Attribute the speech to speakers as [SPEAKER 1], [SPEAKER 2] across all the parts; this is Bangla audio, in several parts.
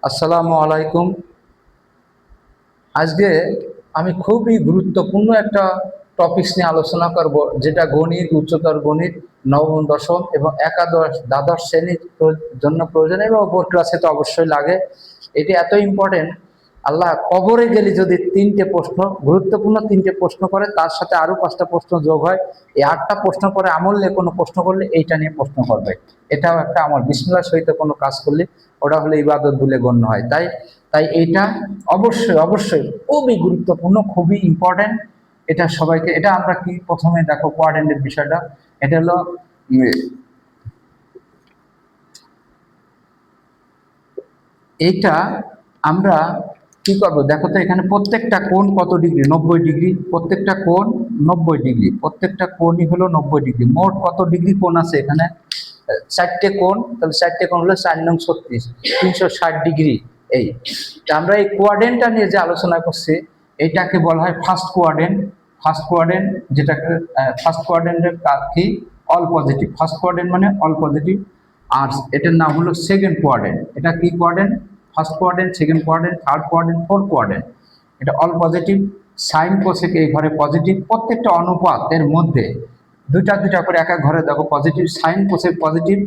[SPEAKER 1] আসসালামু আলাইকুম। আজকে আমি খুবই গুরুত্বপূর্ণ একটা টপিকস নিয়ে আলোচনা করব, যেটা গণিত, উচ্চতর গণিত, নবম দশম এবং একাদশ দ্বাদশ শ্রেণীর জন্য প্রয়োজন এবং উপর ক্লাসে তো অবশ্যই লাগে। এটি এত ইম্পর্টেন্ট, আল্লাহ কবরে গেলে যদি তিনটে প্রশ্ন, গুরুত্বপূর্ণ তিনটে প্রশ্ন করে, তার সাথে আরো 5টা প্রশ্ন যোগ হয়, এই 8টা প্রশ্ন করে আমল নিয়ে কোনো প্রশ্ন করলে এইটা নিয়ে প্রশ্ন করবে। এটাও একটা আমল, বিসমিল্লাহর সহিত কোনো কাজ করলে ওটা হলে ইবাদত বলে গণ্য হয়। তাই তাই এইটা অবশ্যই অবশ্যই খুবই গুরুত্বপূর্ণ, খুবই ইম্পর্টেন্ট। এটা সবাইকে, এটা আমরা কি প্রথমে দেখো কোয়াড্রেন্টের বিষয়টা। এটা হলো এইটা আমরা কি করব দেখো তো, এখানে প্রত্যেকটা কোণ কত ডিগ্রি, 90 ডিগ্রি। প্রত্যেকটা কোণ 90 ডিগ্রি, প্রত্যেকটা কোণই হলো 90 ডিগ্রি। মোট কত ডিগ্রি কোণ আছে এখানে? 4টে কোণ, তাহলে 4টে কোণ হলো 4 9 36, 360 ডিগ্রি। এই তা আমরা এই কোয়াড্রেন্টটা নিয়ে যে আলোচনা করছি, এটাকে বলা হয় ফার্স্ট কোয়াড্রেন্ট। ফার্স্ট কোয়াড্রেন্ট যেটাকে ফার্স্ট কোয়াড্রেন্টের কি, অল পজিটিভ। ফার্স্ট কোয়াড্রেন্ট মানে অল পজিটিভ। আর এটার নাম হলো সেকেন্ড কোয়াড্রেন্ট। এটা কি quadrant? First quadrant, second quadrant, third quadrant, fourth quadrant. এটা অল পজিটিভ। সাইন কোসেক এই ঘরে পজিটিভ। প্রত্যেকটা অনুপাত এর মধ্যে দুইটা দুইটা করে এক এক ঘরে দেখো positive. Sign cosec positive,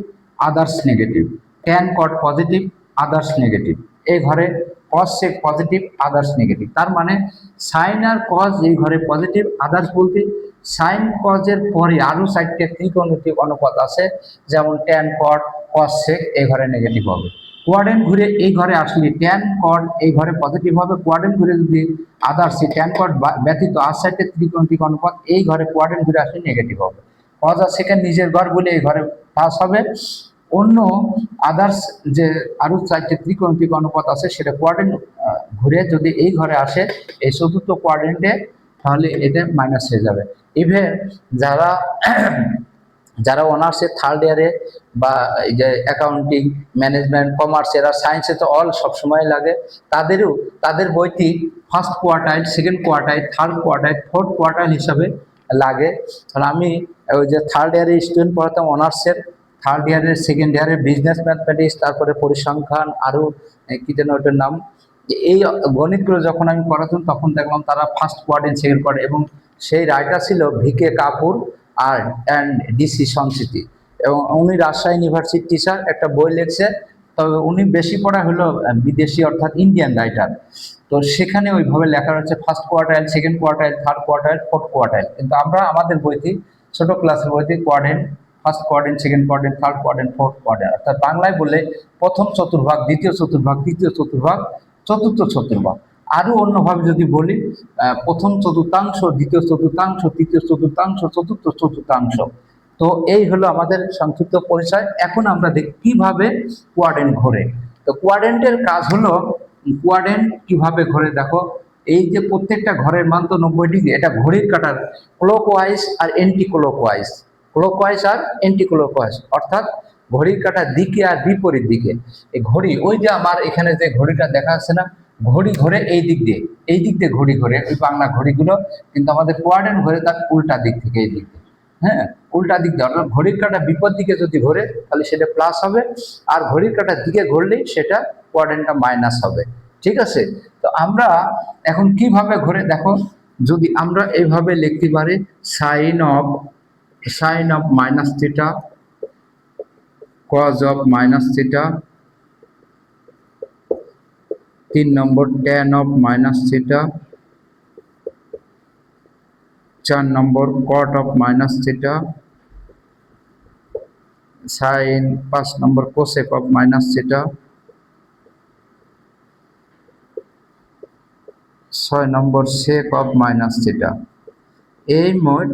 [SPEAKER 1] others negative. Tan কট পজিটিভ, আদার্স নেগেটিভ। এই ঘরে কস সেক পজিটিভ, আদার্স নেগেটিভ। তার মানে সাইন আর কজ এই ঘরে পজিটিভ, আদার্স বলতে সাইন কজের পরে আরো 4টে ত্রিকোণমিতিক অনুপাত আছে, যেমন ট্যান কট, কস সেক এই ঘরে নেগেটিভ হবে। কোয়াড্রেন্ট ঘুরে এই ঘরে আসলে ট্যান কট এই ঘরে পজিটিভ হবে। কোয়াড্রেন্ট ঘুরে যদি আদার্স ট্যান কট ব্যতীত আর 4টে ত্রিকোণমিতিক অনুপাত এই ঘরে কোয়াড্রেন্ট ঘুরে আসলে নেগেটিভ হবে। কজ আর সেকেন্ড নিজের ঘর বলে এই ঘরে প্লাস হবে। অন্য আদার্স যে আরো 4টে ত্রিকোণমিতিক অনুপাত আছে, সেটা কোয়াড্রেন্ট ঘুরে যদি এই ঘরে আসে, এই চতুর্থ কোয়াড্রেন্টে, তাহলে এটা মাইনাস হয়ে যাবে। ইভেন যারা যারা অনার্সে থার্ড ইয়ারে বা এই যে অ্যাকাউন্টিং, ম্যানেজমেন্ট, কমার্স, এরা সায়েন্সে তো অল সবসময় লাগে, তাদেরও তাদের বইটি first quartile, second quartile, third quartile, fourth quartile হিসাবে লাগে। কারণ আমি ওই যে থার্ড ইয়ারের স্টুডেন্ট পড়াতাম অনার্সের, থার্ড ইয়ারের, সেকেন্ড ইয়ারের বিজনেস ম্যাথমেটিক্স, তারপরে পরিসংখ্যান, আরও কি যেন ওটার নাম। এই গণিতগুলো যখন আমি পড়াতাম তখন দেখলাম তারা ফার্স্ট কোয়ার্টাইল, সেকেন্ড কোয়ার্টাইল, এবং সেই রাইটার ছিল ভিকে কাপুর আর অ্যান্ড ডিসি সংস্কৃতি। এবং উনি রাজশাহী ইউনিভার্সিটির টিচার, একটা বই লিখছে। তবে উনি বেশি পড়া হলো বিদেশি, অর্থাৎ ইন্ডিয়ান রাইটার। তো সেখানে ওইভাবে লেখা রয়েছে first quartile, second quartile, third quartile, fourth quartile. কিন্তু আমরা আমাদের বইতে, ছোট ক্লাসের বইতে quadrant, first quadrant, second quadrant, third quadrant, fourth quadrant, অর্থাৎ বাংলায় বলে প্রথম চতুর্ভাগ, দ্বিতীয় চতুর্ভাগ, তৃতীয় চতুর্ভাগ, চতুর্থ চতুর্ভাগ। আরো অন্যভাবে যদি বলি, প্রথম চতুর্থাংশ, দ্বিতীয় চতুর্থাংশ, তৃতীয় চতুর্থাংশ, চতুর্থ চতুর্থাংশ। তো এই হলো আমাদের সংক্ষিপ্ত পরিচয়। এখন আমরা দেখি কিভাবে কোয়াড্রেন্ট ঘোরে। তো কোয়াড্রেন্টের কাজ হলো, কোয়াড্রেন্ট কিভাবে ঘোরে দেখো। এই যে প্রত্যেকটা ঘরের মান তো 90 ডিগ্রি, এটা ঘড়ির কাঁটার ক্লক ওয়াইজ আর anti clockwise, clockwise আর এন্টি ক্লক ওয়াইজ, অর্থাৎ ঘড়ির কাঁটার দিকে আর বিপরীত দিকে। এই ঘড়ি, ওই যে আমার এখানে যে ঘড়িটা দেখা যাচ্ছে না, ঘড়ি ঘোরে এই দিক দিয়ে, এই দিক দিয়ে ঘড়ি ঘোরে, ওই বাংলা ঘড়িগুলো। কিন্তু আমাদের কোয়াড্রেন্ট ঘোরে তার উল্টা দিক থেকে, এই দিক দিয়ে। হ্যাঁ, উল্টা দিক দিয়ে, অর্থাৎ ঘড়ির কাঁটা বিপদ দিকে যদি ঘোরে তাহলে সেটা প্লাস হবে, আর ঘড়ির কাঁটার দিকে ঘুরলেই সেটা কোয়াড্রেন্টটা মাইনাস হবে। ঠিক আছে? তো আমরা এখন কিভাবে ঘুরে দেখো, যদি আমরা এইভাবে লিখতে পারি, sine of minus theta, cos of minus theta, 3 number tan of minus theta, 4 number cot of minus theta, 5 number cosec of minus theta, 6 number sec of minus theta. এই মোট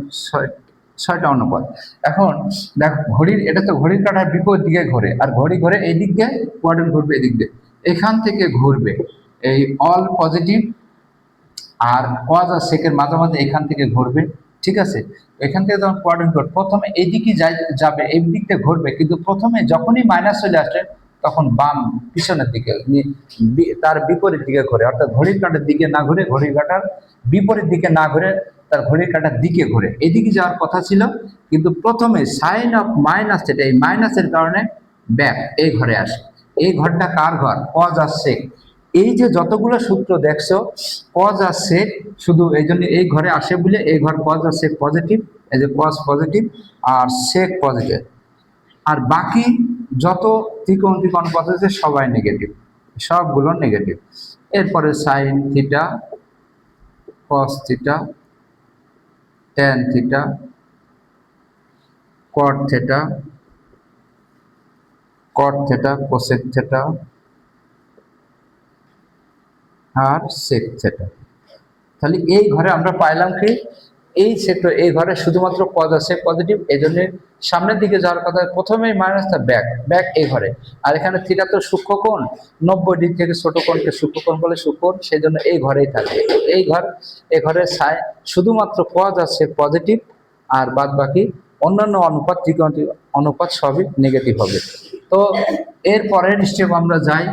[SPEAKER 1] 6টা অনুপাত। এখন দেখো ঘড়ির, এটা তো ঘড়ির কাঁটার বিপরীত দিকে ঘোরে, আর ঘড়ি ঘোরে এই দিক দিয়ে, কোয়াড্রেন্ট ঘুরবে এদিক দিয়ে। এখান থেকে ঘুরবে এই অল পজিটিভ, আর কজ আর সেকের মাঝামাঝি এখান থেকে ঘুরবে। ঠিক আছে? এখান থেকে যখন কোয়াড্রেন্ট ঘুরবে, প্রথমে এইদিকে যাবে, এই দিক দিয়ে ঘুরবে, কিন্তু প্রথমে যখনই মাইনাস চলে আসে তখন বাম পিছনের দিকে, তার বিপরীত দিকে ঘুরে, অর্থাৎ ঘড়ির কাঁটার দিকে না ঘুরে, ঘড়ির কাঁটার বিপরীত দিকে না ঘুরে, তার ঘড়ির কাঁটার দিকে ঘুরে। এদিকে যাওয়ার কথা ছিল, কিন্তু প্রথমে সাইন অফ মাইনাস, যেটা এই মাইনাসের কারণে ব্যাক এই ঘরে আসে। এই ঘরটা কার ঘর? কজ আর সেক। এই যে যতগুলো সূত্র দেখছো কজ আর সেক, শুধু এই জন্য এই ঘরে আসে বলে এই ঘর কজ আর সেক পজিটিভ, এই যে কজ পজিটিভ আর সেক পজিটিভ, আর বাকি যত ত্রিকোণমিতিক অনুপাত আছে সবাই নেগেটিভ, সবগুলো নেগেটিভ। এরপরে sine theta, cos theta, tan theta, cot theta, cot theta, cosec theta আর সেক থিটা। তাহলে এই ঘরে আমরা পাইলাম কি, এই সেক্টর এই ঘরে শুধুমাত্র পদ আছে পজিটিভ, এই জন্য সামনের দিকে যাওয়ার কথা প্রথমেই মাইনাসটা ব্যাক, ব্যাক এই ঘরে। আর এখানে থিটা তো সূক্ষ্ম কোণ, 90 ডিগ্রি থেকে ছোট কোণকে সূক্ষ্ম কোণ বলে, সূক্ষ্ম, সেই জন্য এই ঘরেই থাকবে। এই ঘর, এই ঘরে শুধুমাত্র পদ আছে পজিটিভ, আর বাদ বাকি অন্যান্য অনুপাত ত্রিকোণমিতিক অনুপাত সবই নেগেটিভ হবে। তো এর পরের স্টেপ আমরা যাই।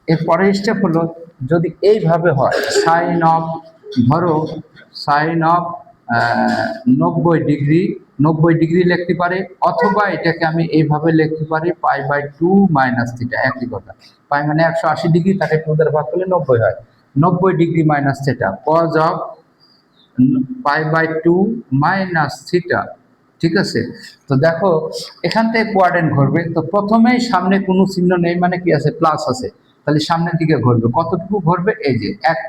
[SPEAKER 1] এর পরের স্টেপ হলো, যদি এইভাবে হয় সাইন অফ, ধরো সাইন অফ 90 ডিগ্রি, 90 ডিগ্রি লিখতে পারে, অথবা এটাকে আমি এইভাবে লিখতে পারি π/2 মাইনাস থিটা, একই কথা। পাই মানে 180 ডিগ্রি, তাকে 2 দ্বারা ভাগ করলে 90 হয়। 90 degree minus theta, cos of π/2 minus theta. ঠিক আছে, তো দেখো এখান থেকে কোয়াড্রেন্ট ঘুরবে, তো প্রথমেই সামনে কোনো চিহ্ন নেই মানে কি আছে, প্লাস আছে, তাহলে সামনের দিকে ঘুরবে। কতটুকু ঘুরবে? এই যে এক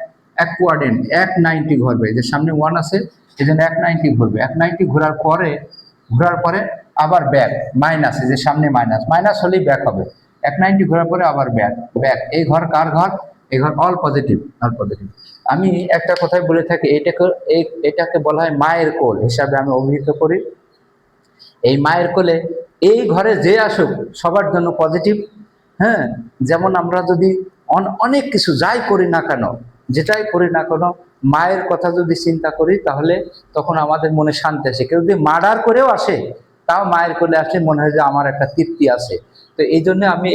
[SPEAKER 1] এক কোয়াড্রেন্ট 190 ঘুরবে, এই যে সামনে 1 আছে, এই জন্য 190 ঘুরবে। 190 ঘোরার পরে আবার ব্যাক, মাইনাস, এই যে সামনে মাইনাস, মাইনাস হলেই ব্যাক হবে। 190 ঘোরার পরে আবার ব্যাক, ব্যাক। এই ঘর কার ঘর? এই ঘর অল পজিটিভ, অল পজিটিভ। আমি একটা কথাই বলে থাকি, এটাকে বলা হয় মায়ের কোল হিসাবে আমি অভিহিত করি। এই মায়ের কোলে এই ঘরে যে আসুক সবার জন্য পজিটিভ। হ্যাঁ, যেমন আমরা যদি অনেক কিছু যাই করি না কেন, যেটাই করি না কেন, মায়ের কথা যদি চিন্তা করি তাহলে তখন আমাদের মনে শান্তি আসে। কেউ যদি মার্ডার করেও আসে তাও মায়ের কোলে আসলে মনে হয় যে আমার একটা তৃপ্তি আছে। তো এই জন্য আমি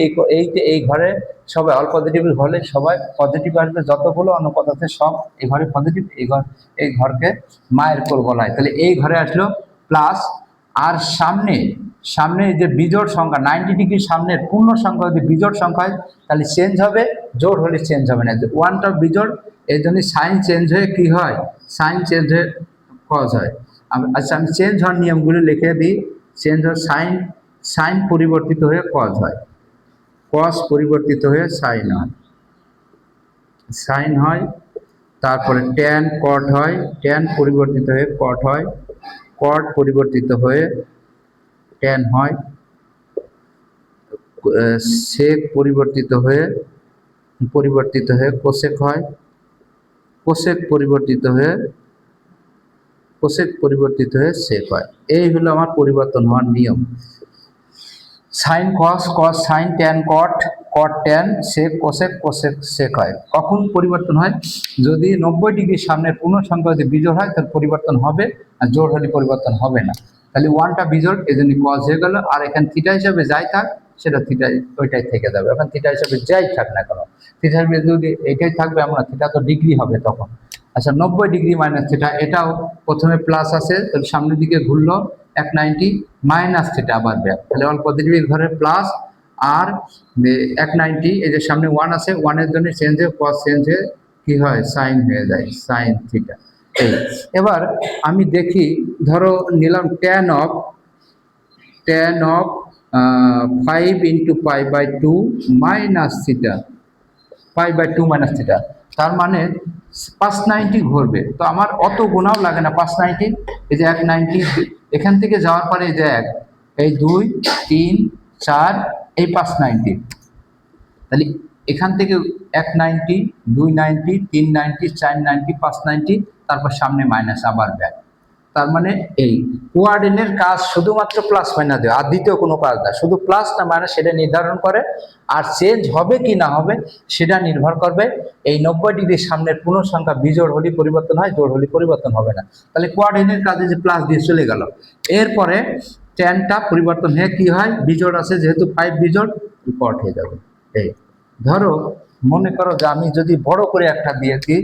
[SPEAKER 1] এই ঘরে সবাই অল পজিটিভ হলে সবাই পজিটিভ আসবে, যতগুলো অনুপাত আছে সব এই ঘরে পজিটিভ। এই ঘরকে মায়ের কোল বলা হয়। তাহলে এই ঘরে আসলো প্লাস, আর সামনে সামনে যে বিজোড় সংখ্যা 90 ডিগ্রি সামনের পূর্ণ সংখ্যা যদি বিজোড় সংখ্যা হয় তাহলে চেঞ্জ হবে, জোড় হলে চেঞ্জ হবে না। ওয়ানটা বিজোড়, এই জন্য সাইন চেঞ্জ হয়ে কি হয়, সাইন চেঞ্জ হয়ে কজ হয়। আচ্ছা, আমি চেঞ্জ হওয়ার নিয়মগুলো লিখে দিই। চেঞ্জ হয় সাইন, সাইন পরিবর্তিত হয়ে কজ হয়, কজ পরিবর্তিত হয়ে সাইন হয়, সাইন হয়। তারপরে ট্যান কট হয়, ট্যান পরিবর্তিত হয়ে কট হয়, কট পরিবর্তিত হয়ে ট্যান হয়, সেক পরিবর্তিত হয়ে কোসেক হয়, কোসেক পরিবর্তিত হয়ে সেক হয়। এই হলো আমার পরিবর্তন হওয়ার নিয়ম। Sine cos, cos sine, tan cot, cot tan, sec cosec, cosec sec হয়। কখন পরিবর্তন হয়? যদি 90 ডিগ্রির সামনের পূর্ণ সংখ্যা যদি বিজোড় হয় তাহলে পরিবর্তন হবে, আর জোড় হলে পরিবর্তন হবে না। তাহলে ওয়ানটা বিজোড়, এই জন্য কস হয়ে গেল। আর এখানে থিটা হিসাবে যাই থাক সেটা থিটাই ওইটাই থেকে যাবে। এখন থিটা হিসাবে যাই থাক না কেন, থিটা হিসাবে যদি এইটাই থাকবে, আমরা থিটা তো ডিগ্রি হবে তখন। আচ্ছা, 90 ডিগ্রি মাইনাস থিটা, এটাও প্রথমে প্লাস আছে, তাহলে সামনের দিকে ঘুরলো 190, মাইনাস থিটা আবার ব্যাক, তাহলে অল পজিটিভ ঘরে প্লাস, আর 190, এই যে সামনে 1 আছে, 1 এর জন্য চেঞ্জ হয়ে কস চেঞ্জ হয়ে কি হয়, সাইন হয়ে যায়, সাইন থিটা। এবার আমি দেখি, ধরো নিলাম tan of 5 into π/2 minus theta, π/2 minus theta, তার মানে 590 ঘুরবে। তো আমার অত গুণাও লাগে না, 590, এই যে 190 এখান থেকে যাওয়ার পরে এই যে 1, এই 2, 3, 4, এই 590, তাহলে এখান থেকে 190, 290, 390, 490, 590, তারপর সামনে মাইনাস আবার ব্যাক। তার মানে এই কোয়ার্ডিনেটের কাজ শুধুমাত্র প্লাস মাইনাস দেওয়া, আর দ্বিতীয় কোনো কাজ না, শুধু প্লাস না মাইনাস সেটা নির্ধারণ করে। আর চেঞ্জ হবে কি না হবে সেটা নির্ভর করবে এই 90 ডিগ্রির সামনের পূর্ণ সংখ্যা বিজোড় হলে পরিবর্তন হয়, জোড় হলে পরিবর্তন হবে না। তাহলে কোয়ার্ডিনেটের কাজে যে প্লাস দিয়ে চলে গেল। এরপরে ট্যানটা পরিবর্তন হয়ে কি হয়, বিজোড় আছে যেহেতু 5 বিজোড়, কট হয়ে যাবে। এই ধরো মনে করো যে আমি যদি বড় করে একটা দিয়েছি,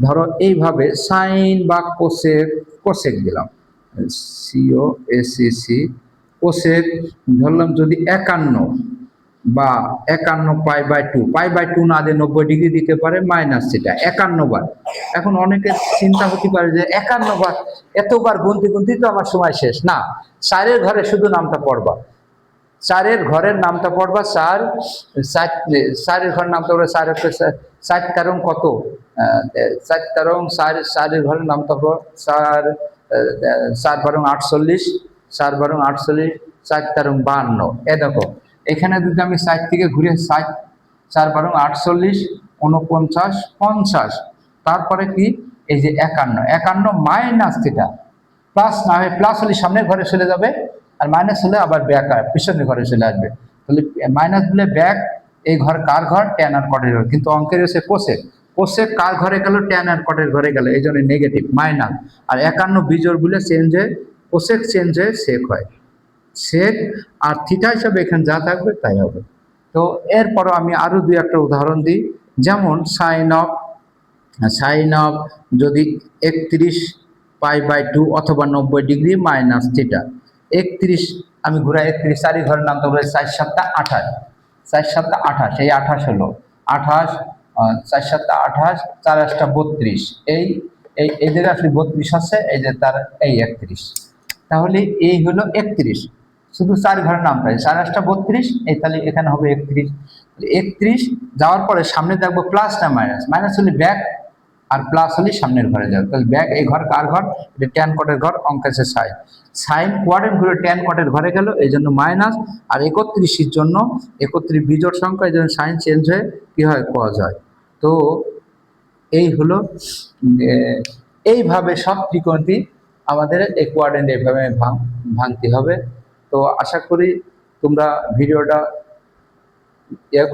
[SPEAKER 1] ধরো এইভাবে সাইন বা কোসেক, কোসেক দিলাম, COSEC, কোসেক ধরলাম যদি 51, বা 51 π/2 না দিয়ে 90 ডিগ্রি দিতে পারে মাইনাস থিটা 51 বার। এখন অনেকের চিন্তা হতে পারে যে 51 বার, এতবার গুনতে গুনতেই তো আমার সময় শেষ। না, 4-এর ঘরে শুধু নামটা পড়বা, 4-এর ঘরের নামটা পড়বা। 4-এর ঘরের নামটা পড়বে 4 হচ্ছে 4 কারণ কত, 4 কারণ 4-এর ঘরের নামটা পড়ো 4, 4 × 48, 4 × 48, 4 কারণ 52। এ দেখো এখানে যদি আমি 4 থেকে ঘুরে 4 × 48, 49, 50, তারপরে কি এই যে 51 মাইনাস থিটা, প্লাস না হয়ে প্লাস হলে সামনের ঘরে চলে যাবে, আর মাইনাস হলে আবার ব্যাক পিছনের ঘরে চলে আসবে। তাহলে মাইনাস দিলে ব্যাক, এই ঘর কার ঘর, ট্যান আর কটের ঘর, কিন্তু অঙ্কের হচ্ছে কোসেক, কোসেক কার ঘরে গেল, ট্যান আর কটের ঘরে গেল, এই জন্য নেগেটিভ মাইনাস। আর 51 বিজোড় বলে চেঞ্জ হয়ে কোসেক চেঞ্জ হয়ে সেক হয়, সেক আর থিটা হিসাবে এখানে যা থাকবে তাই হবে। তো এরপরও আমি আরো 2-একটা উদাহরণ দিই, যেমন সাইন অফ যদি 31 π/2 অথবা 90 ডিগ্রি মাইনাস থিটা। 31 আমি ঘুরাই 31, 4 ঘরের নাম তো 4 × 7 = 28, 4 × 7 = 28, এই 28 হলো 28, 4 × 7 = 28, 4 × 8 = 32, এই এই এই জায়গায় আসলে 32 আছে, এই যে তার এই 31। তাহলে এই হলো 31, শুধু 4 ঘরের নামটাই 4 × 8 = 32, এই তাহলে এখানে হবে 31। 31 যাওয়ার পরে সামনে দেখবো প্লাস না মাইনাস, মাইনাস হলে ব্যাক আর প্লাস হলে সামনের ঘরে যাবে। তাহলে ব্যাক, এই ঘর কার ঘর, এটা ট্যান কটের ঘর, অঙ্ক আছে সাইন, সাইন কোয়াড্রেন্ট ঘুরে ট্যান কটের ঘরে গেল, এই জন্য মাইনাস। আর 31-এর জন্য 31 বিজোড় সংখ্যা, এই জন্য সাইন চেঞ্জ হয়ে কি হয়, কজ হয়। তো এই হলো এইভাবে সব ত্রিকোণটি আমাদের এই কোয়াড্রেন্ট এইভাবে ভাঙতে হবে। তো আশা করি তোমরা ভিডিওটা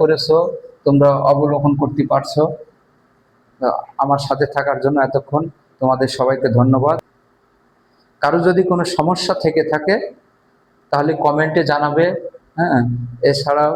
[SPEAKER 1] করেছো, তোমরা অবলোকন করতে পারছো। আমার সাথে থাকার জন্য এতক্ষণ তোমাদের সবাইকে ধন্যবাদ। কারো যদি কোনো সমস্যা থেকে থাকে তাহলে কমেন্টে জানাবে। হ্যাঁ, এছাড়াও